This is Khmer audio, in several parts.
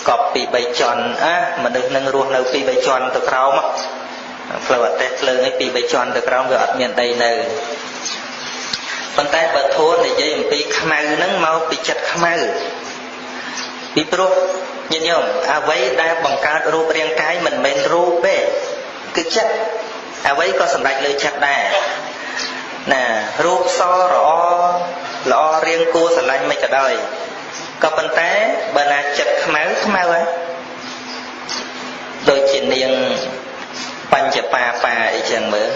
កប់ពី3ជាន់មនុស្សនឹងរស់នៅពី3ជាន់ទៅក្រោមផ្លូវអតេះភ្លើងឯពី3ជាន់ទៅក្រោមវាអត់មានដីនៅប៉ុន្តែបើធួននិយាយអំពីខ្មៅហ្នឹងមកពីចិត្តខ្មៅពីព្រោះញាតិញោមអ្វីដែលបង្កើតរូបរាងកាយមិនមែនរូបទេគឺចិត្តអ្វីក៏សម្រេចលើចិត្តដែរណារូបសល្អល្អរាងគួរស្រឡាញ់មិនក៏ដោយក៏ប៉ុន្តែបើណាចិត្តខ្មៅហើយដូចជានាងបញ្ចបាបាអីចឹងមើល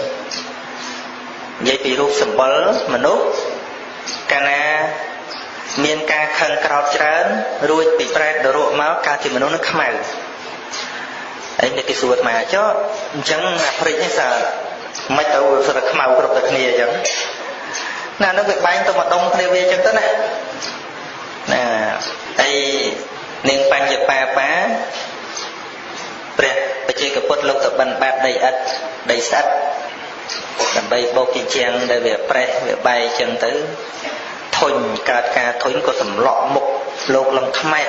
និយាយពីរូបសម្បុរមនុស្សកាលណាមានការខឹងក្រោធច្រើនរួចពីប្រែតនរកមកកើតជាមនុស្សនឹងខ្មៅហើយនេះគេសួរមកចុះអញ្ចឹងអាព្រិចនេះសើមិនទៅសរខ្មៅគ្រប់តែគ្នាអញ្ចឹងណានោះវាបែងទៅមកដុំគ្នាវាអញ្ចឹងទៅណាហើយនាងបញ្ចបាបាព្រះបច្ចេកពុទ្ធលោកទៅបិណ្ឌបាតដីឥដ្ឋដីស្អិតដើម្បីបោកជាជាងដែលវាប្រេះវាបែកអញ្ចឹងទៅធុញកើតការធុញក៏សម្លក់មុខលោកលំថ្មែត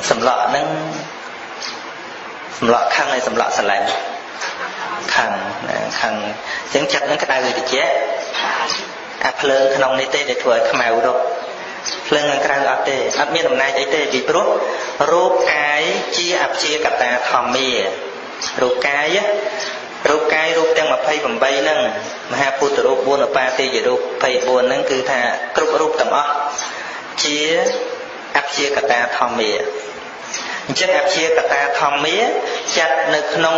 សម្លក់ហ្នឹងសម្លក់ខឹងហើយសម្លក់ស្រឡាញ់ខឹងអញ្ចឹងចិត្តហ្នឹងក្តៅវិទ្យាអាភ្លើងក្នុងនេះទេដែលធ្វើឲ្យខ្មៅរកភ្លើងខាងក្រៅអត់ទេអត់មានអំណាចអីទេពីព្រោះរូបកាយជាអព្យាកតាធម្មារូបកាយរូបទាំង28ហ្នឹងមហាពុទ្ធរូប4ឧបាទេយរូប24ហ្នឹងគឺថាគ្រប់រូបទាំងអស់ជាអព្យាកតាធម្មាអញ្ចឹងអព្យាកតាធម្មាចាត់នៅក្នុង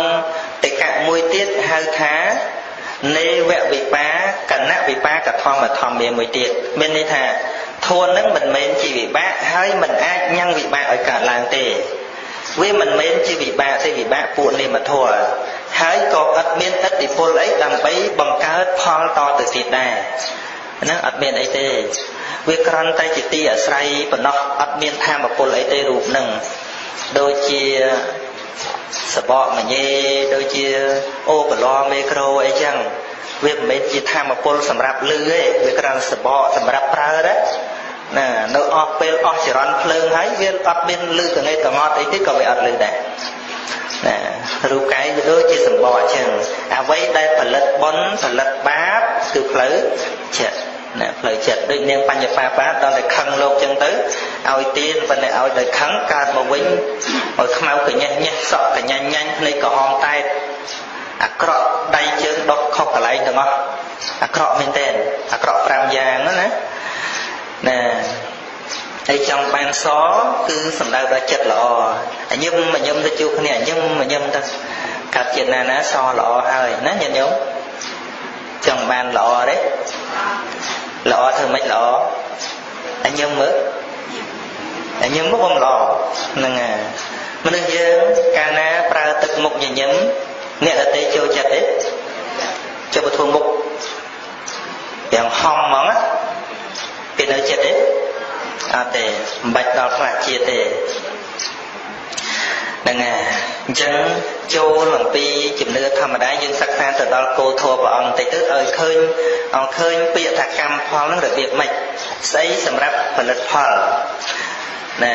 តិកៈមួយទៀតហៅថានេវវិបាកណវិបាកធម្មធម្មាមួយទៀតមានន័យថាធម៌ហ្នឹងមិនមែនជាវិបាកហើយមិនអាចញ៉ាំងវិបាកឲ្យកើតឡើងទេវាមិនមែនជាវិបាកទេវិបាកពួកនិមធម៌ហើយក៏អត់មានឥទ្ធិពលអីដើម្បីបង្កើតផលតទៅទៀតដែរហ្នឹងអត់មានអីទេវាគ្រាន់តែជាទីអាស្រ័យប៉ុណ្ណោះអត់មានធម៌ពលអីទេរូបហ្នឹងដូចជាសបកមញេដូចជាអូបឡមេក្រូអីចឹងវាមិនមែនជាធម៌ពលសម្រាប់លឺទេវាគ្រាន់សបកសម្រាប់ប្រើទេណានៅអស់ពេលអស់ចរន្តភ្លើងហើយវាអត់មានលឺកងេតកងត់អីទេក៏វាអត់លឺដែរណារូបកាយវាដូចជាសម្បកអញ្ចឹងអ្វីដែលផលិតបុណ្យផលិតបាបគឺផ្លូវចិត្តណាផ្លូវចិត្តដូចនាងបញ្ញបាបាដល់តែខឹងលោកអញ្ចឹងទៅឲ្យទៀនប៉ុន្តែឲ្យតែខឹងកើតមកវិញឲ្យខ្មៅកញ្ញេះញេះសក់កញ្ញាញ់ញ៉ាញ់ភ្នែកក្រហមតែតអាក្រក់ដៃជើងដុកខុសកន្លែងទាំងអស់អាក្រក់មែនទែនអាក្រក់5យ៉ាងណាហើយចង់បានសគឺសំដៅដល់ចិត្តល្អញញឹមទៅជួបគ្នាញញឹមទៅកាត់ចិត្តណាសល្អហើយណាញាតិញោមចង់បានល្អទេល្អធ្វើម៉េចល្អញញឹមមើលញញឹមមកបំល្អហ្នឹងហើយមនុស្សយើងកាលណាប្រើទឹកមុខញញឹមអ្នកដទៃចូលចិត្តទេចូលទៅធ្វើមុខយ៉ាងហំហ្មងគេនៅចិត្តទេអត់ទេមិនបាច់ដល់ផ្លាស់ជាតិទេហ្នឹងហើយអញ្ចឹងចូលអំពីជំនឿធម្មតាយើងសិក្សាទៅដល់គោលធម៌ព្រះអង្គបន្តិចទៅឲ្យឃើញពាក្យថាកម្មផលហ្នឹងរបៀបម៉េចស្អីសម្រាប់ផលិតផលណា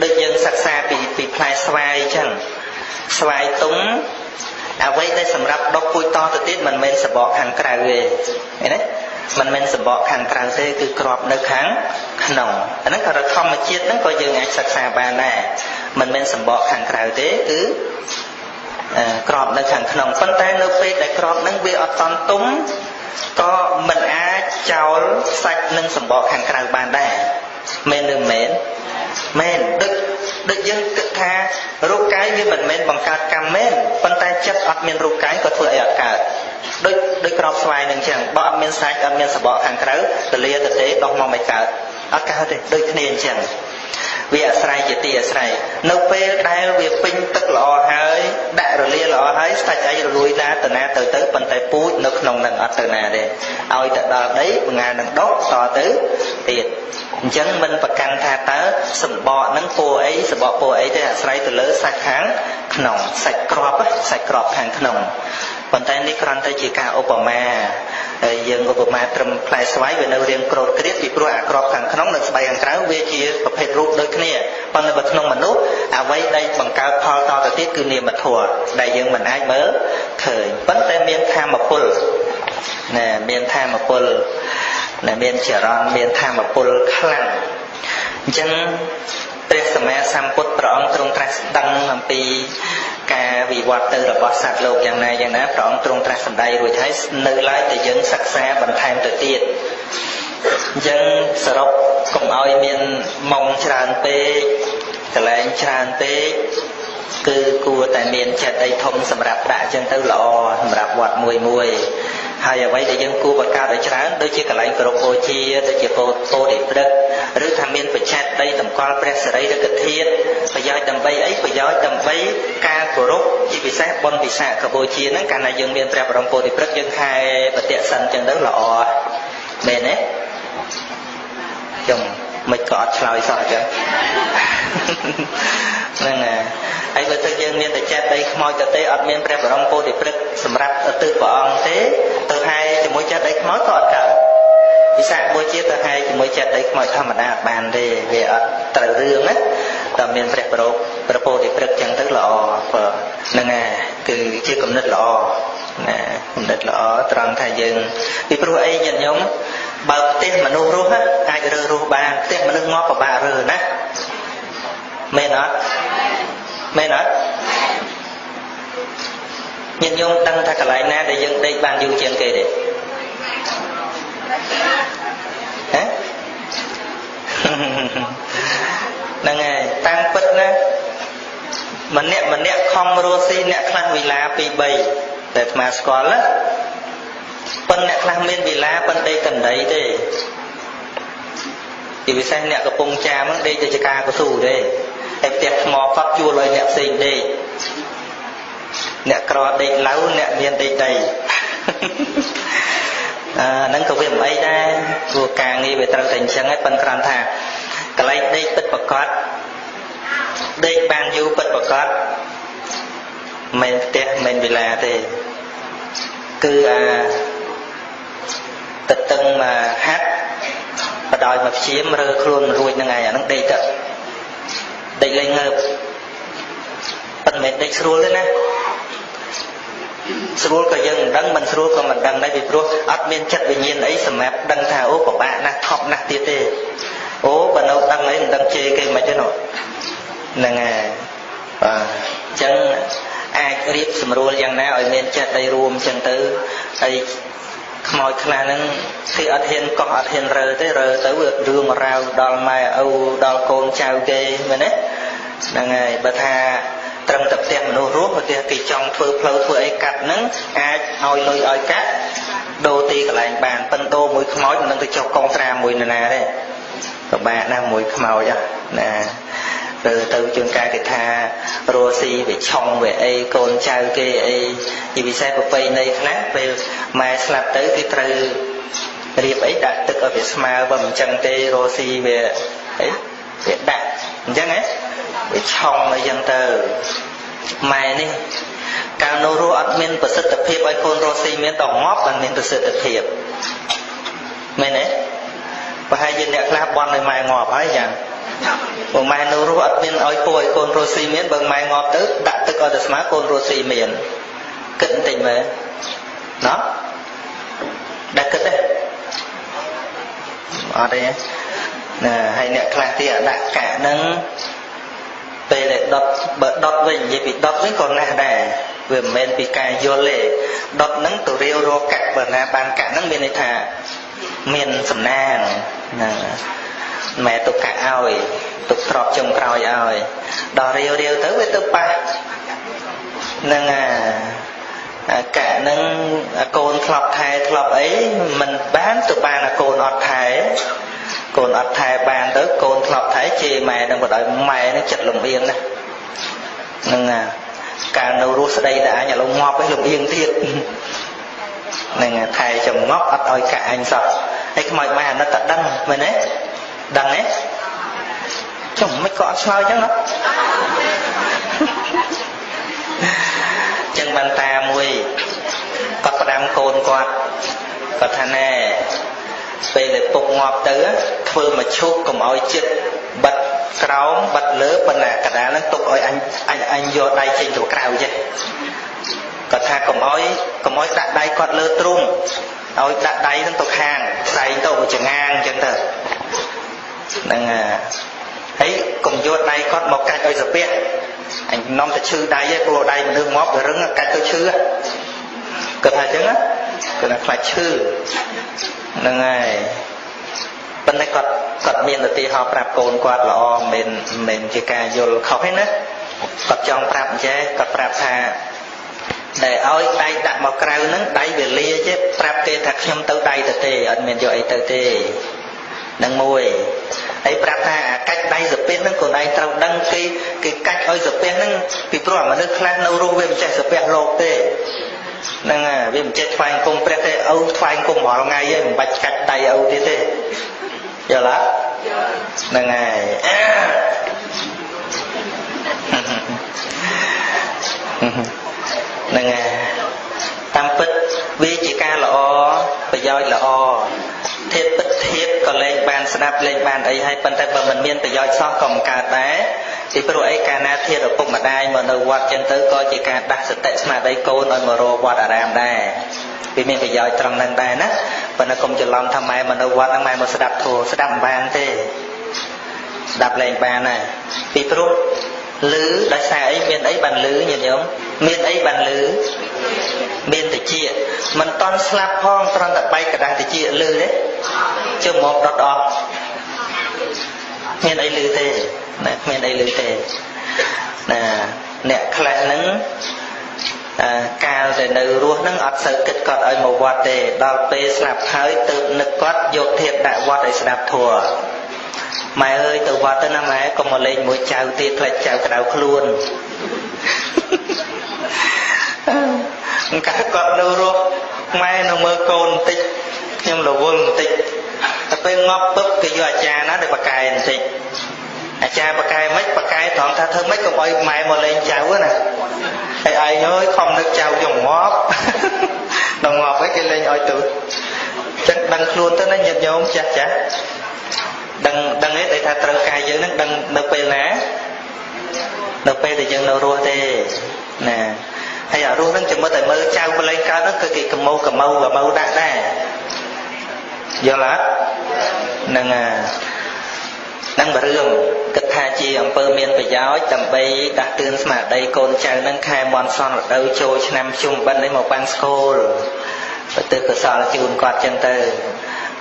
ដូចយើងសិក្សាពីផ្លែស្វាយអញ្ចឹងស្វាយទុំអ្វីដែលសម្រាប់ដុកពូជតទៅទៀតមិនមែនសបកខាងក្រៅទេឃើញទេមិនមែនសបកខាងក្រៅទេគឺក្របនៅខាងក្នុងអាហ្នឹងក៏ធម្មជាតិហ្នឹងក៏យើងអាចសិក្សាបានដែរមិនមែនសបកខាងក្រៅទេគឺក្របនៅខាងក្នុងប៉ុន្តែនៅពេលដែលក្របហ្នឹងវាអត់តន់ទុំក៏មិនអាចចោលសាច់និងសបកខាងក្រៅបានដែរមែនឬមែនដូចយើងគិតថារូបកាយវាមិនមែនបង្កើតកម្មមែនប៉ុន្តែចិត្តអត់មានរូបកាយក៏ធ្វើឲ្យអត់កើតដូចក្របស្វាយនឹងចឹងបើអត់មានសាច់អត់មានសបកខាងក្រៅទលាទៅទេដោះមកមិនកើតអត់កើតទេដូចគ្នាអញ្ចឹងវាអាស្រ័យជាទីអាស្រ័យនៅពេលដែលវាពេញទឹកល្អហើយដាក់រលាល្អហើយសាច់អីរលួយណាទៅណាទៅប៉ុន្តែពូជនៅក្នុងនឹងអត់ទៅណាទេឲ្យទៅដល់ដីបង្ងានឹងដុកតទៅទៀតអញ្ចឹងមិនប្រកាន់ថាតើសម្បកនឹងពោអីសម្បកពោអីទេអាស្រ័យទៅលើសាច់ខាងក្នុងសាច់ក្របខាងក្នុងប៉ុន្តែនេះគ្រាន់តែជាការឧបមាហើយយើងឧបមាត្រឹមផ្លែស្វាយវានៅរាងក្រូតក្រៀតពីព្រោះអាក្របខាងក្នុងនិងស្បែកខាងក្រៅវាជាប្រភេទរូបដូចគ្នា ប៉ុន្តែបើក្នុងមនុស្សអ្វីដែលបង្កើតផលតទៅទៀតគឺនាមធម៌ដែលយើងមិនអាចមើលឃើញប៉ុន្តែមានធម្មពលណែមានធម្មពលណែមានចរន្តមានធម្មពលខ្លាំងអញ្ចឹងព្រះសម្មាសម្ពុទ្ធព្រះអង្គទ្រង់ត្រាស់ដឹងអំពីការវិវត្តទៅរបស់សត្វលោកយ៉ាងណាព្រះអង្គទ្រង់ត្រាស់សម្ដែងរួចហើយនៅឡើយតែយើងសិក្សាបន្ថែមទៅទៀតអញ្ចឹងសរុបកុំឲ្យមានម៉ងច្រើនពេកកលែងច្រើនពេកគឺគួរតែមានចិត្តអីធំសម្រាប់ដាក់អញ្ចឹងទៅល្អសម្រាប់វត្តមួយហើយអ្វីដែលយើងគួរបង្កើតឲ្យច្រើនដូចជាកន្លែងគោរពបូជាដូចជាពោធិព្រឹកឬថាមានបច្ច័យដីតម្កល់ព្រះសិរីរិកធាតុប្រយោជន៍ដើម្បីអីប្រយោជន៍ដើម្បីការគោរពជាពិសេសបុណ្យវិសាខបូជាហ្នឹងកាលណាយើងមានព្រះបរមពោធិព្រឹកយើងខែបតិសិនអញ្ចឹងទៅល្អមែនទេចឹងមិនក៏អត់ឆ្លើយសោះអញ្ចឹងហ្នឹងហើយបើទៅយើងមានតែចិត្តដីខ្មោចទៅទេអត់មានព្រះបរមពោធិព្រឹកសម្រាប់ឧទ្ទិសព្រះអង្គទេទៅហែជាមួយចិត្តដីខ្មោចក៏អត់កើតវិសាខបូជាទៅហែជាមួយចិត្តដីខ្មោចធម្មតាអត់បានទេវាអត់ត្រូវរឿងណាតែមានព្រះបរមពោធិព្រឹកចឹងទៅល្អហ្នឹងគឺជាគំនិតល្អណាគំនិតល្អត្រង់ថាយើងពីព្រោះអីញាតិញោមបើផ្ទះមនុស្សរស់អាចរើសរស់បានផ្ទះមនុស្សងាប់ពិបាករើសណាមែនអត់មែនអត់ញាតិញោមដឹងថាកន្លែងណាដែលយើងដេកបានយូរជាងគេទេហ៎ហ្នឹងហើយតាមពិតណាម្នាក់ខំរស់ស៊ីអ្នកខ្លះវិឡា2 3តែអាត្មាស្គាល់ណាប៉ុន្តែអ្នកខ្លះមានវិឡាប៉ុន្តែកណ្ដីទេជាពិសេសអ្នកកំពុងចាមហ្នឹងដេកទៅចកាកស៊ូទេហើយផ្ទះថ្មផាត់ជួលឲ្យអ្នកផ្សេងដេកអ្នកក្រដេកឡៅអ្នកមានដេកដីហ្នឹងក៏វាមិនអីដែរព្រោះការងារវាត្រូវតែអញ្ចឹងហើយប៉ុន្តែគ្រាន់ថាកន្លែងដេកពិតប្រកបដេកបានយូរពិតប្រកបមិនផ្ទះមិនវិឡាទេគឺទឹកតឹងមកហាត់បដោយមកព្យាមរើខ្លួនរួចហ្នឹងហើយអាហ្នឹងដេកទៅដេកលេងងើបប៉ុន្តែមិនដេកស្រួលទេណាស្រួលក៏យើងមិនដឹងមិនស្រួលក៏មិនដឹងដែរពីព្រោះអត់មានចិត្តវិញ្ញាណអីសម្រាប់ដឹងថាអូពិបាកណាស់ថប់ណាស់ទៀតទេអូបើនៅដឹងអីមិនដឹងជេរគេមិនទេនោះហ្នឹងហើយបាទអញ្ចឹងអាចរៀបស្រួលយ៉ាងណាឲ្យមានចិត្តដៃរួមអញ្ចឹងទៅហើយខ្មោចខ្លះហ្នឹងគេអត់ហ៊ានកោះអត់ហ៊ានរើទេរើទៅវារឿងរ៉ាវដល់ម៉ែឪដល់កូនចៅគេមែនទេហ្នឹងហើយបើថាត្រឹមតែផ្ទះមនុស្សរស់ផ្ទះគេចង់ធ្វើផ្លូវធ្វើអីកាត់ហ្នឹងអាចឲ្យលុយឲ្យកាត់ដូរទីកន្លែងបានប៉ុន្តែដូរមួយខ្មោចមិននឹងទៅចុះកងត្រាមួយនរណាទេពិបាកណាស់មួយខ្មោចណាទៅជួនកាលគេថារស់ស៊ីវាឆុងវាអីកូនចៅគេអីជាពិសេសប្រពៃណីខ្លះពេលម៉ែស្លាប់ទៅគេត្រូវរៀបអីដាក់ទឹកឲ្យវាស្មើបើមិនចឹងទេរស់ស៊ីវាអីវាដាក់អញ្ចឹងហ៎វាឆុងអីចឹងទៅម៉ែនេះកាលនៅរស់អត់មានប្រសិទ្ធភាពឲ្យកូនរស់ស៊ីមានតែងាប់មិនមានប្រសិទ្ធភាពមែនទេប្រហែលជាអ្នកខ្លះបន់ឲ្យម៉ែងាប់ហើយយ៉ាងព្រោះម៉ែនៅរស់អត់មានឲ្យពូឲ្យកូនរស់ស៊ីមានបើម៉ែងាប់ទៅដាក់ទឹកឲ្យតែស្មើកូនរស់ស៊ីមានគិតបន្តិចមើលណោះដាក់គិតទេអត់ទេណាហើយអ្នកខ្លះទៀតដាក់កាក់ហ្នឹងពេលដែលដុតបើដុតវិញនិយាយពីដុតវិញក៏ណាស់ដែរវាមិនមែនពីការយល់ទេដុតហ្នឹងទៅរាវរកកាក់បើណាបានកាក់ហ្នឹងមានន័យថាមានសំណាងណាម៉ែទុកកាក់ឲ្យទុកទ្របចុងក្រោយឲ្យដល់រាវទៅវាទៅប៉ះហ្នឹងកាក់ហ្នឹងកូនធ្លាប់ថែធ្លាប់អីមិនបានទៅបានកូនអត់ថែកូនអត់ថែបានទៅកូនធ្លាប់ថែជេរម៉ែនឹងបដ ாய் ម៉ែនឹងចិត្តលំអៀងណាហ្នឹងកាលនៅរស់ស្ដីតែអញឥឡូវងាប់ឯងលំអៀងទៀតហ្នឹងថែចំងប់អត់ឲ្យកាក់អញសោះហើយខ្មោចម៉ែអាណិតតែដឹងមែនទេដឹងទេចុះមិនក៏អត់ឆ្លើយចឹងណាចឹងបានតាមួយគាត់ផ្ដាំកូនគាត់ថាណែពេលដែលពុកងាប់ទៅធ្វើមកឈូកកុំឲ្យចិត្តបិទ ក្រោមបិទលើប៉ុន្តែកណ្ដាលហ្នឹងទុកឲ្យអញយកដៃចេញទៅក្រៅចេះគាត់ថាកុំឲ្យដាក់ដៃគាត់លើទ្រូងឲ្យដាក់ដៃហ្នឹងទៅខាងផ្សែងទៅចងាងអញ្ចឹងទៅហ្នឹងហើយកុំយកដៃគាត់មកកាច់ឲ្យសាពះអញនាំទៅឈឺដៃឯងព្រោះដៃមនុស្សងាប់ទៅរឹងកាច់ទៅឈឺគាត់ថាអញ្ចឹងគាត់ថាខ្លាចឈឺហ្នឹងហើយប៉ុន្តែគាត់មានឧទាហរណ៍ប្រាប់កូនគាត់ល្អមិនជាការយល់ខុសទេណាគាត់ចង់ប្រាប់អញ្ចឹងគាត់ប្រាប់ថាដែលឲ្យដៃដាក់មកក្រៅហ្នឹងដៃវាលាចេះប្រាប់គេថាខ្ញុំទៅដៃទៅទេអត់មានយកអីទៅទេនឹងមួយហើយប្រាប់ថាកាច់ដៃសាពះហ្នឹងកូនឯងត្រូវដឹងគេកាច់ឲ្យសាពះហ្នឹងពីព្រោះមនុស្សខ្លះនៅរស់វាមិនចេះសាពះលោកទេហ្នឹងវាមិនចេះថ្វាយគុំព្រះទេឪថ្វាយគុំរាល់ថ្ងៃឯងមិនបាច់កាច់ដៃឪទៀតទេយល់ទេហ្នឹងហើយហ្នឹងហើយតាមពិតវាជាការល្អប្រយោជន៍ល្អធៀបពិតធៀបក៏លែងបានស្ដាប់លែងបានអីហើយប៉ុន្តែបើមិនមានប្រយោជន៍សោះក៏មិនកើតដែរពីព្រោះអីកាលណាធៀបឪពុកម្ដាយមកនៅវត្តចឹងទៅក៏ជាការដាស់សតិស្មារតីកូនឲ្យមករកវត្តអារាមដែរវាមានប្រយោជន៍ត្រង់ហ្នឹងដែរណាប៉ុន្តែកុំច្រឡំថាម៉ែមកនៅវត្តហ្នឹងម៉ែមកស្ដាប់ធម៌ស្ដាប់មិនបានទេស្ដាប់លែងបានដែរពីព្រោះឮដោយសារអីមានអីបានឮញាតិញោមមានអីបានឮមានតិចមិនតន់ស្លាប់ផងត្រង់តែបែកកដាស់តិចឮទេជើងមកដុតអស់មានអីឮទេណាគ្មានអីឮទេណាអ្នកខ្លះហ្នឹងកាលដែលនៅរស់ហ្នឹងអត់សូវគិតគាត់ឲ្យមកវត្តទេដល់ពេលស្លាប់ហើយទើបនឹកគាត់យកធៀបដាក់វត្តឲ្យស្ដាប់ធម៌ម៉ែអើយទៅវត្តទៅណាម៉ែកុំមកលេងមួយចៅទៀតផ្លេចចៅក្តៅខ្លួនកាលគាត់នៅរស់ម៉ែនៅមើលកូនបន្តិចខ្ញុំរវល់បន្តិចតែពេលងាប់ពឹបគេយកអាចារ្យណាទៅបកែបន្តិចអាចារ្យបកែមិនបកែត្រង់ថាធ្វើម៉េចកុំឲ្យម៉ែមកលេងចៅណាហើយឯងអើយខំនឹកចៅយកងាប់ដល់ងាប់ហើយគេលេងឲ្យទៅចឹងដឹងខ្លួនទៅណាញាតិញោមចាស់ដឹងឯងដែលថាត្រូវការយើងនឹងដឹងនៅពេលណានៅពេលដែលយើងនៅរស់ទេណាហើយអារស់នឹងចាំតែមើលចៅបលែងកើតហ្នឹងគឺគេកមៅដាក់ដែរយល់អត់ហ្នឹងហ្នឹងបរឿងគិតថាជាអំពើមានប្រយោជន៍ដើម្បីដាស់តឿនស្មារតីកូនចៅនឹងខែមន់សនរដូវចូលឆ្នាំជុំបិណ្ឌនេះមកបាំងស្គូលទៅទិសកុសលជូនគាត់ចឹងទៅ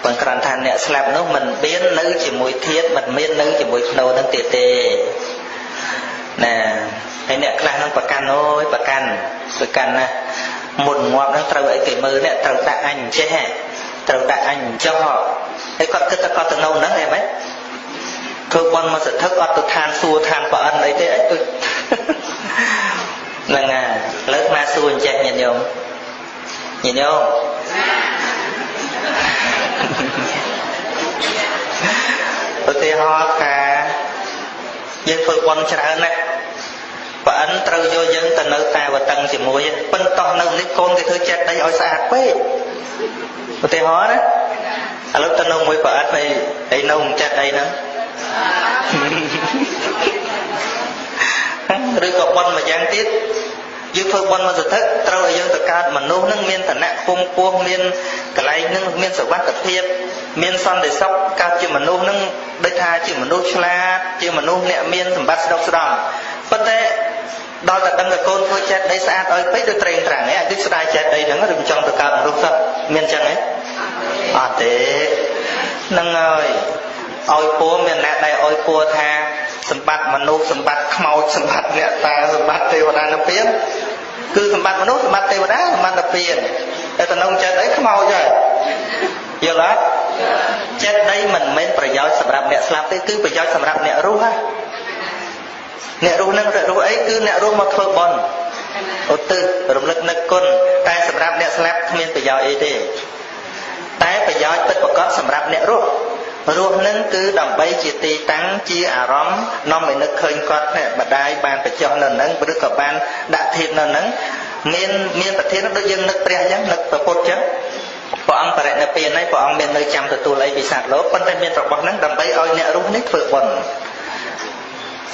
ប៉ុន្តែគ្រាន់ថាអ្នកស្លាប់នោះមិនមាននៅជាមួយធាតុមិនមាននៅជាមួយភ្នោនឹងទៀតទេណាហើយអ្នកខ្លះនឹងប្រកាន់អូយប្រកាន់ណាមុនងាប់នឹងត្រូវអីគេមើលអ្នកត្រូវដាក់អញចេះត្រូវដាក់អញចោះហើយគាត់គិតថាគាត់ទៅនៅហ្នឹងហ៎ម៉េចធ្វើបន់មកសន្ធឹកអត់ទៅឋានសួគ៌ឋានប្រអិនអីទេហ្នឹងហើយលើកមកសួរអញ្ចេះញាតិញោមឧទាហរណ៍ថាយើងធ្វើបន់ច្រើនណាស់ប្រអិនត្រូវយកយើងទៅនៅតាវតឹងជាមួយប៉ុន្តែតោះនៅនេះកូនគេធ្វើចិត្តដីឲ្យស្អាតពេកឧទាហរណ៍ណាឥឡូវទៅនៅមួយប្រអិនហើយនៅមិនចិត្តអីហ្នឹងឬក៏បន់មួយយ៉ាងទៀតយើងធ្វើបន់មកសន្ធឹកត្រូវឲ្យយើងទៅកើតមនុស្សនឹងមានឋានៈខ្ពង់ខ្ពស់មានកន្លែងនឹងមានសុវត្ថិភាពមានសន្តិសុខកើតជាមនុស្សនឹងដូចថាជាមនុស្សឆ្លាតជាមនុស្សអ្នកមានសម្បត្តិស្ដុកស្ដម្ភប៉ុន្តែដល់តែដឹងតែកូនធ្វើចិត្តដីស្អាតឲ្យពេកដូចត្រេងត្រាំងឯងដូចស្ដាយចិត្តអីហ្នឹងឬមិនចង់ទៅកើតមនុស្សសោះមានចឹងឯងអត់ទេហ្នឹងហើយឲ្យពូមានអ្នកដែលឲ្យពូថាសម្បត្តិមនុស្សសម្បត្តិខ្មោចសម្បត្តិអ្នកតាសម្បត្តិទេវតានិព្វានគឺសម្បត្តិមនុស្សសម្បត្តិទេវតាសម្បត្តិនិព្វានតែតំណងចិត្តអីខ្មោចហើយយល់អត់ចិត្តដីមិនមែនប្រយោជន៍សម្រាប់អ្នកស្លាប់ទេគឺប្រយោជន៍សម្រាប់អ្នករស់ហ่ะអ្នករស់នឹងរស់អីគឺអ្នករស់មកធ្វើបុណ្យឧទ្ទិសរំលឹកនឹកគុណតែសម្រាប់អ្នកស្លាប់គ្មានប្រយោជន៍អីទេតែប្រយោជន៍ពិតប្រាកដសម្រាប់អ្នករស់នឹងគឺដើម្បីជាទីតាំងជាអារម្មណ៍នាំឲ្យនឹកឃើញគាត់នេះម្ដាយបានបញ្ចុះនៅនឹងឬក៏បានដាក់ធៀបនៅនឹងមានប្រធានដូចយើងនឹកព្រះអញ្ចឹងនឹកព្រះពុទ្ធអញ្ចឹងព្រះអង្គបរិនិព្វានហើយព្រះអង្គមាននៅចាំទទួលអីពីសត្វលោកប៉ុន្តែមានរបស់ហ្នឹងដើម្បីឲ្យអ្នករស់នេះធ្វើបុណ្យ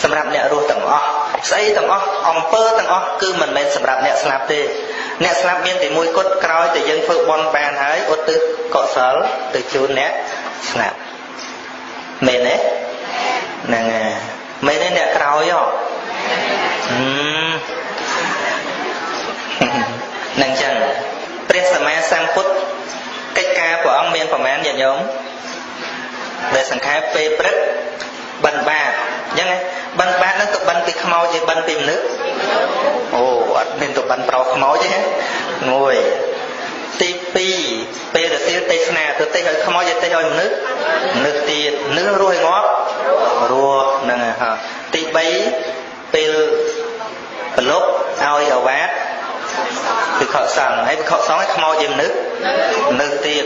សម្រាប់អ្នករស់ទាំងអស់ស្អីទាំងអស់អំពើទាំងអស់គឺមិនមែនសម្រាប់អ្នកស្លាប់ទេអ្នកស្លាប់មានតែមួយគត់ក្រោយតែយើងធ្វើបុណ្យបានហើយឧទ្ទិសកុសលទៅជូនអ្នកស្លាប់មែនទេហ្នឹងហើយមែនទេអ្នកក្រោយហ្នឹងចឹងព្រះសម្មាសម្ពុទ្ធកិច្ចការព្រះអង្គមានប្រមាណញាតិញោមដែលសង្ខេបពេលព្រឹកបិណ្ឌបាតអញ្ចឹងបិណ្ឌបាតហ្នឹងទៅបិណ្ឌពីខ្មោចទេបិណ្ឌពីមនុស្សអូអត់មានទៅបិណ្ឌប្រោខ្មោចទេងួយទី2ពេលទៅទេសនាទៅទេសឲ្យខ្មោចទៅទេសឲ្យមនុស្សទៀតមនុស្សរស់ឲ្យងាប់រស់ហ្នឹងហើយទី3ពេលប្រឡប់ឲ្យអាវាតគឺខកសង្ឃហើយខកសង្ឃឲ្យខ្មោចឲ្យមនុស្សទៀត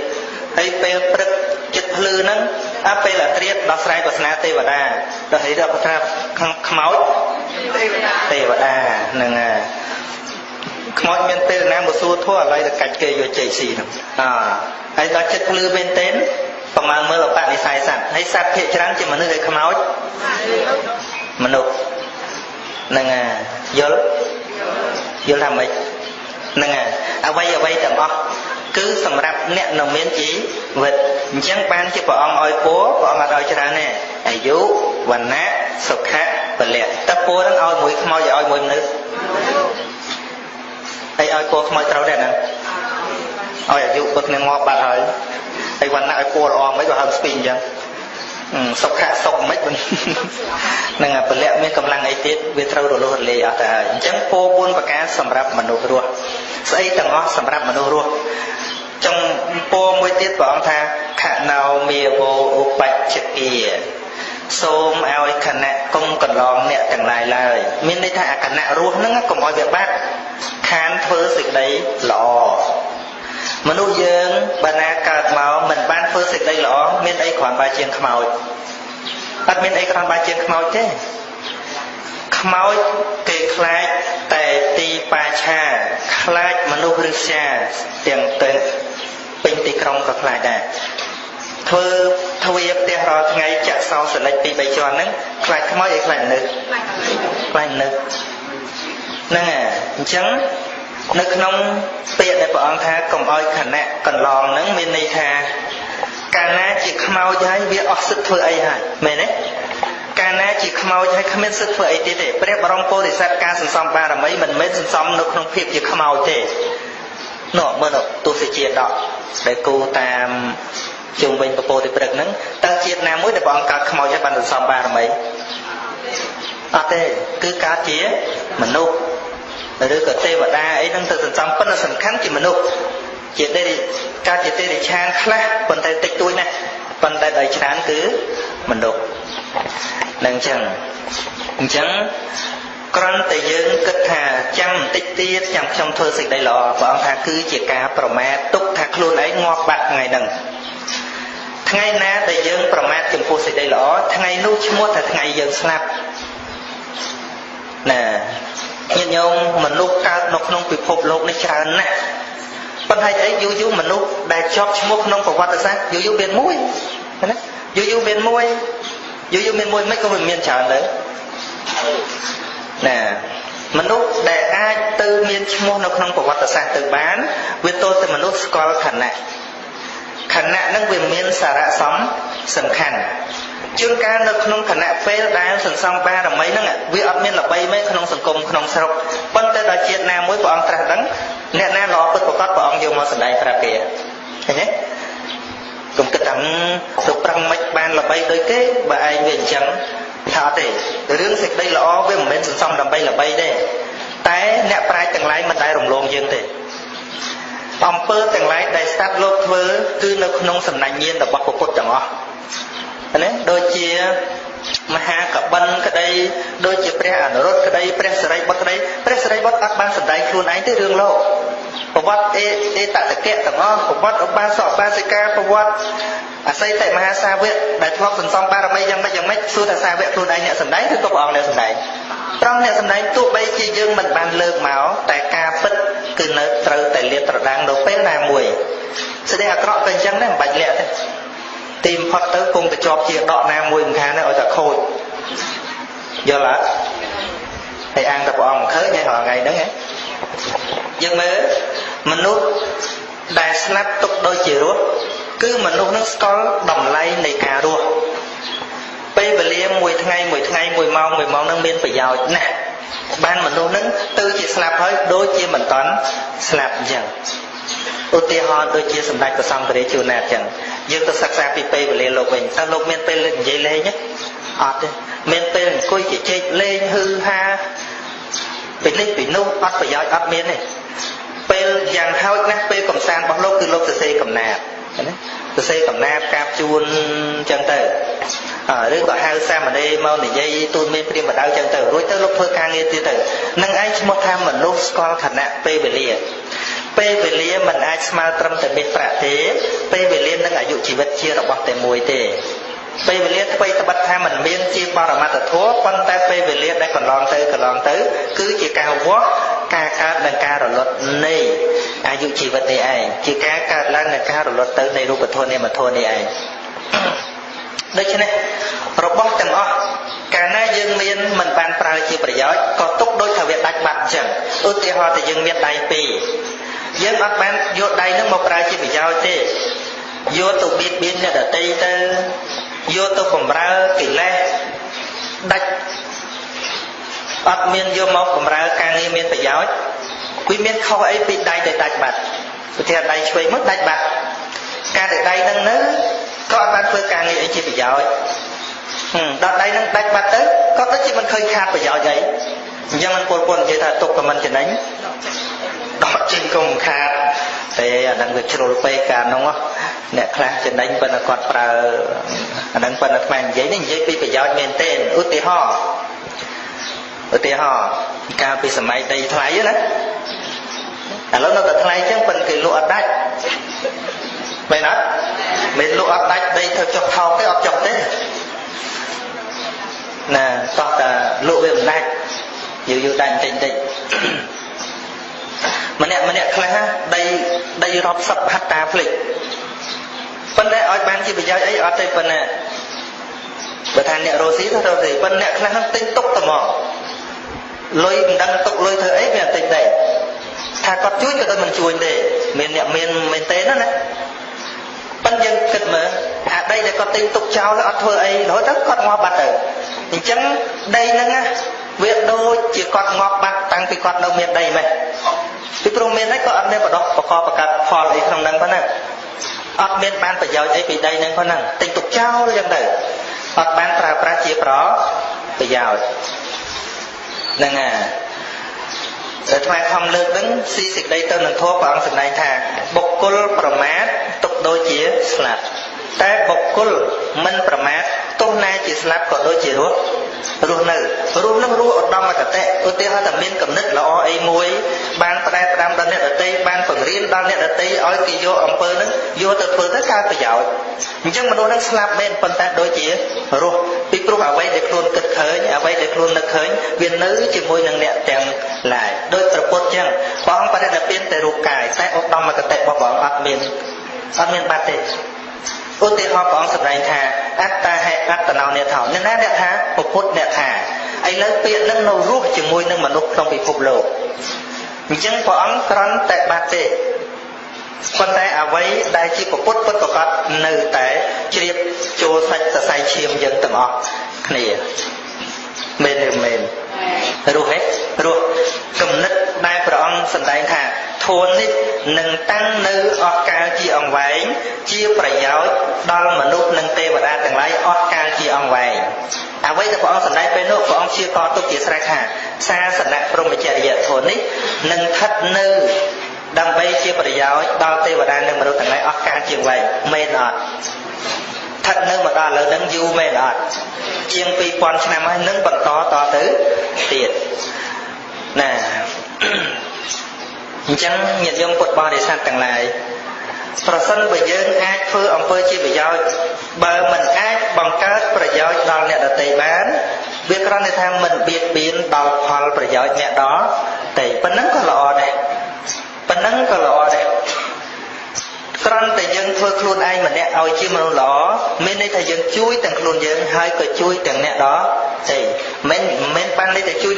ហើយពេលព្រឹកចិត្តភ្លឺហ្នឹងពេលអាត្រៀតដោះស្រាយវាសនាទេវតាដល់ហេតុដល់ថាខ្មោចទេវតាហ្នឹងហើយខ្មោចមានពេលណាមកសួរធัวឥឡូវទៅកាច់គេយកជ័យស៊ីហ្នឹងហើយដល់ចិត្តភ្លឺមែនទែនប្រមាណមើលអបនិស្ស័យសត្វហើយសត្វភាគច្រើនជាមនុស្សហើយខ្មោចមនុស្សហ្នឹងហើយយល់ថាម៉េចហ្នឹងហើយអ្វីទាំងអស់គឺសម្រាប់អ្នកនៅមានជីវិតអញ្ចឹងបានជាព្រះអង្គឲ្យពរព្រះអង្គអត់ឲ្យច្រើនទេអាយុវណ្ណៈសុខៈពលៈតែពរនឹងឲ្យមួយខ្មោចឲ្យមួយមនុស្សហើយឲ្យពរខ្មោចត្រូវដែរណាឲ្យអាយុបើគ្នាងាប់បាត់ហើយវណ្ណៈឲ្យពរល្អមិនក៏ហើមស្ពីអញ្ចឹងសុខៈសុខមិនហ្នឹងពលៈមានកម្លាំងអីទៀតវាត្រូវរលស់រលាយអស់ទៅហើយអញ្ចឹងពរ4ប្រការសម្រាប់មនុស្សរស់ស្អីទាំងអស់សម្រាប់មនុស្សរស់ចុងពរមួយទៀតព្រះអង្គថាខណោមេវោឧបច្ឆគាសូមឲ្យគណៈកុំកន្លងអ្នកទាំងឡាយឡើយមានន័យថាអាគណៈរស់ហ្នឹងកុំឲ្យវាបាត់ខានធ្វើសេចក្តីល្អមនុស្សយើងបើណាកើតមកមិនបានធ្វើសេចក្តីល្អមានអីគ្រាន់បើជាងខ្មោចអត់មានអីគ្រាន់បើជាងខ្មោចទេខ្មោចគេខ្លាចតែទីបាឆាខ្លាចមនុស្សឬសាទាំងទៅពេញទីក្រុងក៏ខ្លាចដែរធ្វើទ្វារផ្ទះរាល់ថ្ងៃចាក់សោសលិចពី3ជាន់ហ្នឹងខ្លាចខ្មោចឲ្យខ្លាចមនុស្សហ្នឹងអញ្ចឹងនៅក្នុងពាក្យដែលព្រះអង្គថាកុំឲ្យគណៈកន្លងហ្នឹងមានន័យថាកាលណាជាខ្មោចហើយវាអស់សិទ្ធធ្វើអីហើយមែនទេកាលណាជាខ្មោចហើយគ្មានសិទ្ធធ្វើអីទៀតទេព្រះបរមពុរិស័ទការសន្សំបារមីមិនមែនសន្សំនៅក្នុងភាពជាខ្មោចទេនោះមើលទស្សជាដកដែលគូតាមជុំវិញពពោតិព្រឹកហ្នឹងតើជាតិណាមួយដែលព្រះអង្គកើតខ្មោចហើយបានសន្សំបារមីអត់ទេគឺកើតជាមនុស្សឬក៏ទេវតាអីហ្នឹងទៅសន្សំប៉ុន្តែសំខាន់ជាមនុស្សជាទេកើតជាទេរិឆានខ្លះប៉ុន្តែតិចតួចណាស់ប៉ុន្តែដល់ច្រើនគឺមនុស្សនឹងអញ្ចឹងគ្រាន់តែយើងគិតថាចាំបន្តិចទៀតចាំខ្ញុំធ្វើសេចក្តីល្អព្រះអង្គថាគឺជាការប្រមាទទុកថាខ្លួនឯងងាប់បាត់ថ្ងៃហ្នឹងថ្ងៃណាដែលយើងប្រមាទចំពោះសេចក្តីល្អថ្ងៃនោះឈ្មោះថាថ្ងៃយើងស្លាប់ណាញាតិញោមមនុស្សកើតនៅក្នុងពិភពលោកនេះច្រើនណាស់ប៉ុន្តែអីយូរមនុស្សដែលជាប់ឈ្មោះក្នុងប្រវត្តិសាស្ត្រយូរមានមួយណាយូរមានមួយមិនក៏មានច្រើនទៅណាមនុស្សដែលអាចទៅមានឈ្មោះនៅក្នុងប្រវត្តិសាស្ត្រទៅបានវាទល់តែមនុស្សស្គាល់ខណៈហ្នឹងវាមានសារៈសំខាន់ជួនកាលនៅក្នុងគណៈពេលដែលសន្សំបារមីហ្នឹងវាអត់មានល្បីមែនក្នុងសង្គមក្នុងស្រុកប៉ុន្តែដល់ជាតិណាមួយព្រះអង្គត្រាស់ដឹងអ្នកណាល្អពិតប្រាកដព្រះអង្គយកមកសម្ដែងប្រាប់គេឃើញទេកុំគិតថាទៅប្រឹងមិនបានល្បីដូចគេបើឯងវាអញ្ចឹងថាអត់ទេរឿងសេចក្តីល្អវាមិនមែនសន្សំដើម្បីល្បីទេតែអ្នកប្រាជ្ញទាំងឡាយមិនដែលរំលងយើងទេអំពើទាំងឡាយដែលស្ដាប់លោកធ្វើគឺនៅក្នុងសំណាញ់ញាណរបស់ព្រះពុទ្ធទាំងអស់ណាដូចជាមហាកបិនក្តីដូចជាព្រះអនុរុទ្ធក្តីព្រះសិរីបុត្រក្តីព្រះសិរីបុត្រអត់បានសម្ដែងខ្លួនឯងទេរឿងលោកប្រវត្តិអេតតកៈទាំងអស់ប្រវត្តិឧបាសកឧបាសិកាប្រវត្តិអសីតិមហាសាវកដែលធ្លាប់សន្សំបារមីយ៉ាងម៉េចសួរថាសាវកខ្លួនឯងអ្នកសម្ដែងឬក៏ព្រះអង្គអ្នកសម្ដែងត្រង់អ្នកសម្ដែងទោះបីជាយើងមិនបានលើកមកតែការពិតគឺនៅត្រូវតែលាតត្រដាងនៅពេលណាមួយស្ដីអាក្រក់ទៅអញ្ចឹងដែរមិនបាច់លាក់ទេទីបំផុតទៅគង់តែជាប់ជាដកណាមួយមិនខានទេឲ្យតែខូច vô là thầy ăn tập ông khơi ngày họ ngày đó nghe nhưng mà mình nuốt đại snap tục đôi chỉ rúa cứ mình nuốt nó có đồng lay này cả rúa bây giờ mùi ngày mùi mong nó miên phải giàu nè ban mình nuốt nó tư chỉ snap thôi đôi chia mình toán snap chẳng ưu tiên họ đôi chia sầm đạch của xong để chiều nè chẳng dương tôi sắc xa bây giờ lục mình ta lục miên bây lên dây lê nhé miên bây lên coi chỉ chơi lên hư ha bị linh bị nung bắt phải giỏi bắt miên này pel yang hao nát pel cầm san bóc lốp từ lốp từ xe cầm nạp từ xe cầm nạp cạp chuôn chân tử đứa có hai xa mà đây mau để dây tuôn miên phim và đau chân tử rồi tới lúc thôi càng nghe tiêu tử nâng ai một tham mình lúc con khẩn nạp pel về lia mình ai smart trâm từ bên phải thế pel về lia nâng ai dụ chỉ vật chia đọc bọc tại mùi thế bây về liệt bây ta bắt tham mình miên chia bao là mặt thật thua quan tay bây về liệt đây còn lon tới cứ chỉ cao quá ca đằng ca rồi luật này ai dụ chỉ vật này ai chỉ ca lan đằng ca rồi luật tới này luôn thua này mà thua này ai đây cho nên robot chẳng cả na dương miên mình bàn prao chiaประโยชน์có túc đôi thảo việt đánh bạc chẳng ưu tiên họ thì dương miên đầy pì dương bắt ban vô đây nó một prao chiaประโยชน์thế vô tụ biên nhà ở tây ta vô tụ phẩm ra kỹ lệ đạch ắt miên vô một phẩm ra càng nghe miên phải giáo quý miên không ấy bị đầy để đạch bạc thì đầy chơi mất đạch bạc càng để đầy nâng nữa có ban phương càng nghe chỉ phải giáo đợt đây nâng đạch bạc tới có tới chỉ mình khơi khát phải giáo vậy nhưng mình buồn chỉ là tục của mình chỉ đánh đó trên cùng khát thì đang việc trôi pe cả đúng không nè khác trên đánh bên là còn đang bên là màn giấy nên giấy bị phải giao miền tên ưu tiên họ cao bị sầm mai đây thay đó lúc nó có thay chứ bên cái lụa đách vậy đó mình lụa đách đây theo cho thao cái ọt chồng thế nè toàn là lụa về đách nhiều đành tình mà nè khác đây rộp sập hạt ta phịch bên đây ở ban chỉ bây giờ ấy ở đây bên nè bữa thằng nè rô xí thôi thì bên nè khác nó tinh túc tầm mỏ lôi đăng tục lôi thơ ấy về tình đây thà có chuối cho tôi mình chuối để miền tế nó nè bên dân kịch mà đây để có tinh tục trao nó ở thôi ấy nói tất con ngoa bạch ở thì chẳng đây nó nghe việc đôi chỉ còn ngọt bạc tăng thì còn đâu miền đây mày thì pro miền đấy có ăn đây vào đó có kho bạc cát kho ấy không năng có năng ở miền ban phải giàu ấy bị đây năng có năng tình tục trao lên đây ở ban pra chia đó phải giàu năng để thay không lược đứng si xịt đây tôi能thua bằng sự này thà bộc culប្រមាទទុកដូចជាស្លាប់តែបុគ្គលមិនប្រមាទទោះណាជាស្លាប់ក៏ដូចជារស់នៅរស់នឹងរស់ឧត្តមកតេឧទាហរណ៍តែមានកំណត់ល្អអីមួយបានផ្ដែផ្ដាំដល់អ្នកដទៃបានបង្រៀនដល់អ្នកដទៃឲ្យគេយកអំពើនឹងយកទៅធ្វើទៅកើតប្រយោជន៍អញ្ចឹងមនុស្សនឹងស្លាប់មែនប៉ុន្តែដូចជារស់ពីព្រោះអ្វីដែលខ្លួនគិតឃើញអ្វីដែលខ្លួននឹកឃើញវានៅជាមួយនឹងអ្នកទាំងឡាយដោយប្រពុតអញ្ចឹងព្រះអង្គបរិនិព្វានតែរូបកាយតែឧត្តមកតេរបស់ព្រះអង្គអត់មានបាត់ទេឧទាហរណ៍ព្រះអង្គសម្ដែងថាអត្តាហេអត្តណោអ្នកថោអ្នកណាអ្នកថាពុទ្ធអ្នកថាឥឡូវពាក្យនឹងនៅរស់ជាមួយនឹងមនុស្សក្នុងពិភពលោកអញ្ចឹងព្រះអង្គគ្រាន់តែបាត់ទេប៉ុន្តែអ្វីដែលជាពុទ្ធពិតប្រាកដនៅតែជ្រាបចូលសាច់សរសៃឈាមយើងទាំងអស់គ្នាមែនឬមែនរស់ហេរស់គំនិតដែលព្រះអង្គសម្ដែងថាធម៌នេះនឹងតាំងនៅអស់កាលជាអង្វែងជាប្រយោជន៍ដល់មនុស្សនិងទេវតាទាំងឡាយអស់កាលជាអង្វែងអ្វីដែលព្រះអង្គសម្ដែងពេលនោះព្រះអង្គជាកទុកជាស្រេចថាសាសនៈព្រហ្មចរិយធម៌នេះនឹងស្ថិតនៅដើម្បីជាប្រយោជន៍ដល់ទេវតានិងមនុស្សទាំងឡាយអស់កាលជាអង្វែងមែនអត់ស្ថិតនៅមកដល់ឥឡូវហ្នឹងយូរមែនអត់ជាង 2000 ឆ្នាំហើយនឹងបន្តតទៅទៀតណាអញ្ចឹងញាតិញោមពុទ្ធបរិស័ទទាំងឡាយប្រសិនបើយើងអាចធ្វើអំពើជាប្រយោជន៍បើមិនអាចបង្កើតប្រយោជន៍ដល់អ្នកដទៃបានវាគ្រាន់តែថាមិនបៀតបៀនដល់ផលប្រយោជន៍អ្នកដទៃប៉ុណ្ណឹងក៏ល្អដែរគ្រាន់តែយើងធ្វើខ្លួនឯងម្នាក់ឲ្យជាមនុស្សល្អមានន័យថាយើងជួយទាំងខ្លួនយើងហើយក៏ជួយទាំងអ្នកដទៃមិន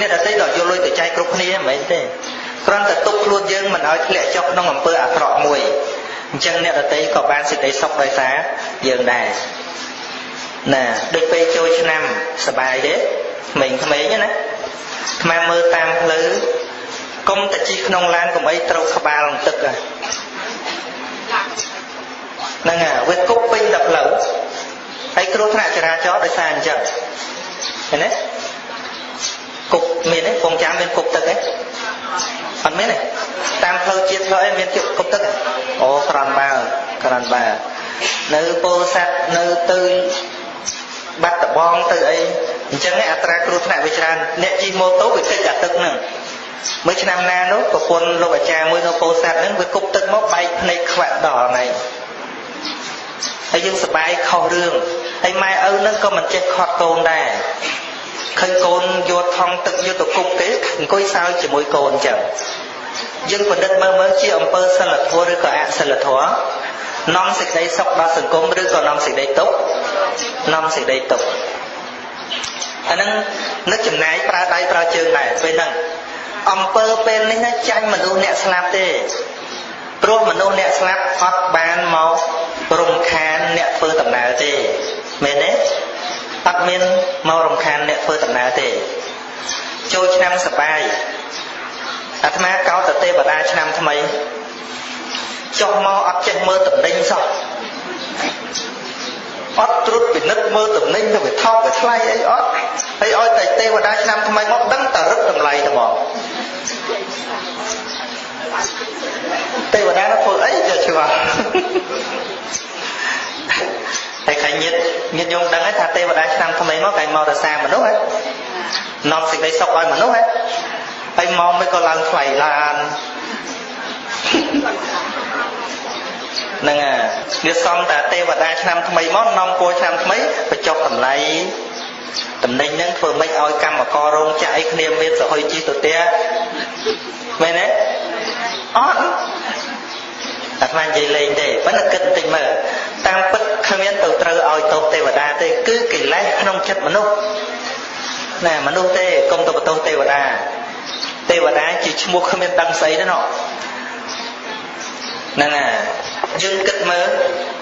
អ្នកដទៃដល់យកលុយទៅចែកគ្រប់គ្នាមិនមែនទេគ្រាន់តែទុកខ្លួនយើងមិនឲ្យធ្លាក់ចុះក្នុងអំពើអាក្រក់មួយអញ្ចឹងអ្នកដទៃក៏បានសេចក្តីសុខដោយសារយើងដែរណាដូចពេលចូលឆ្នាំសប្បាយទេក្មេងៗណាថ្មមើលតាមផ្លូវកុំតែជិះក្នុងឡានកុំអីត្រូវក្បាលនឹងទឹកហ្នឹងវាគប់ពេញដល់ផ្លូវហើយគ្រោះថ្នាក់ចរាចរណ៍ដោយសារអញ្ចឹងឃើញទេគប់មានទេពងចាំមានគប់ទឹកទេអត់មានទេតាមផ្លូវជាតិផ្លូវអីមានគប់ទឹកទេអូក្រាន់បើនៅពោធិ៍សាត់នៅទៅបាត់ដបងទៅអីអញ្ចឹងអត្រាគ្រោះថ្នាក់វាច្រើនអ្នកជិះម៉ូតូវាតិចតែទឹកហ្នឹងមួយឆ្នាំណានោះប្រពន្ធលោកអាចារ្យមួយនៅពោធិ៍សាត់ហ្នឹងវាគប់ទឹកមកបែកភ្នែកខ្វាក់ដល់ហ្នឹងហើយយើងសប្បាយខុសរឿងហើយម៉ែឪហ្នឹងក៏មិនចេះខត់កូនដែរឃើញកូនយកថង់ទឹកយកទៅគប់គេអង្គុយសើចជាមួយកូនអញ្ចឹងយើងបណ្ឌិតមើលជាអំពើសិលធម៌ឬក៏អសិលធម៌នាំសេចក្តីសុខដល់សង្គមឬក៏នាំសេចក្តីទុក្ខនាំសេចក្តីទុក្ខអាហ្នឹងនឹកចំណាយប្រើដៃប្រើជើងដែរពេលហ្នឹងអំពើពេលនេះណាចាញ់មនុស្សអ្នកស្លាប់ទេព្រោះមនុស្សអ្នកស្លាប់អត់បានមករំខានអ្នកធ្វើដំណើរទេមែនទេអត់មានមករំខានអ្នកធ្វើដំណើរទេចូលឆ្នាំសប្បាយអាត្មាកោតទេវតាឆ្នាំថ្មីចុះមកអត់ចេះមើលតំណែងសោះអត់ត្រួតពិនិត្យមើលតំណែងទៅវាថោកវាថ្លៃអីអត់ហើយឲ្យតែទេវតាឆ្នាំថ្មីមកដឹងតែរឹតតម្លៃតែមកទេវតាnóធ្វើអីទៅច្បាស់ហើយខាញញាតិញោមដឹងថាទេវតាឆ្នាំថ្មីមកគេមករសាមនុស្សហ៎នាំសេចក្តីសុខឲ្យមនុស្សហ៎ហើយមកមិនក៏ឡើងថ្លៃឡានហ្នឹងវាសំតែទេវតាឆ្នាំថ្មីមកនាំគួរឆ្នាំថ្មីបញ្ចុះតម្លៃតំណែងហ្នឹងធ្វើម៉េចឲ្យកម្មកររោងចក្រអីគ្នាមានសហយជីទៅផ្ទះមែនទេអត់អាត្មានិយាយលេងទេប៉ុន្តែគិតបន្តិចមើលតាមពិតគ្មានទៅត្រូវឲ្យទោសទេវតាទេគឺកិលេសក្នុងចិត្តមនុស្សណាមនុស្សទេកុំទៅបន្ទោសទេវតាទេវតាជាឈ្មោះគ្មានដឹងស្អីទេណោះហ្នឹងយើងគិតមើល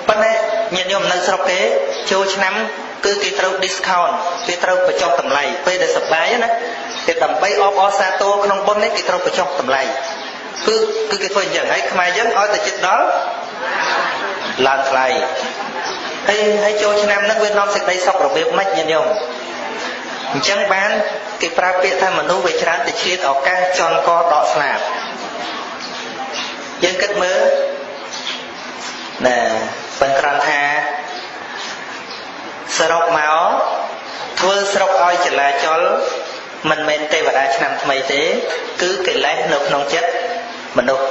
ប៉ុន្តែញាតិញោមនៅស្រុកគេចូលឆ្នាំគឺគេត្រូវ discount គេត្រូវបញ្ចុះតម្លៃពេលដែលសប្បាយណាគេដើម្បីអបអរសាទរក្នុងបុណ្យនេះគេត្រូវបញ្ចុះតម្លៃគឺគេធ្វើអញ្ចឹងហើយខ្មែរយើងឲ្យតែចិត្តដល់ឡើងថ្លៃហើយចូលឆ្នាំហ្នឹងវានាំសេចក្តីសុខរបៀបម៉េចញាតិញោមអញ្ចឹងបានគេប្រើពាក្យថាមនុស្សវាច្រើនតែឆ្លៀតឱកាសជន់កដកស្លាប់យើងគិតមើលណាប៉ុន្តែគ្រាន់ថាសរុបមកធ្វើស្រុកឲ្យចលាចលមិនមែនទេវតាឆ្នាំថ្មីទេគឺកិលេសនៅក្នុងចិត្តមនុស្ស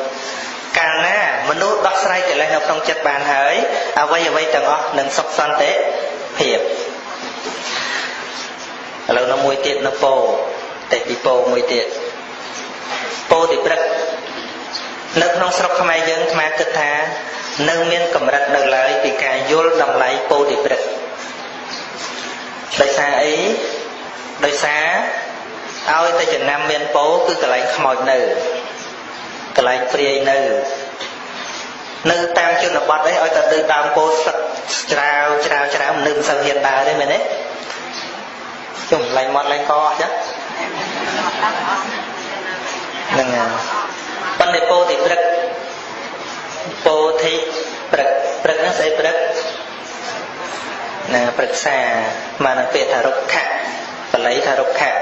កាលណាមនុស្សដោះស្រាយកិលេសនៅក្នុងចិត្តបានហើយអ្វីទាំងអស់នឹងសុខសន្តិភាពឥឡូវនៅមួយទៀតនៅពោតែពីពោមួយទៀតពោទីព្រឹកនៅក្នុងស្រុកខ្មែរយើងអាត្មាគិតថានៅមានកម្រិតនៅឡើយពីការយល់តម្លៃពោទីព្រឹកដោយសារអីដោយសារឲ្យតែចំណាំមានពោគឺកន្លែងខ្មោចនៅកន្លែងព្រាយនៅតាមជនបទអីឲ្យតែទៅដើមពោសឹកច្រាវមនុស្សមិនសូវហ៊ានដើរទេមែនទេជុំឡើងមាត់ឡើងកអស់ចឹងហ្នឹងប៉ុន្តែពោទីព្រឹកពោធិព្រឹកហ្នឹងស្អីព្រឹកណាប្រឹក្សាមកនឹងពាក្យថារុក្ខៈបល័យថារុក្ខៈ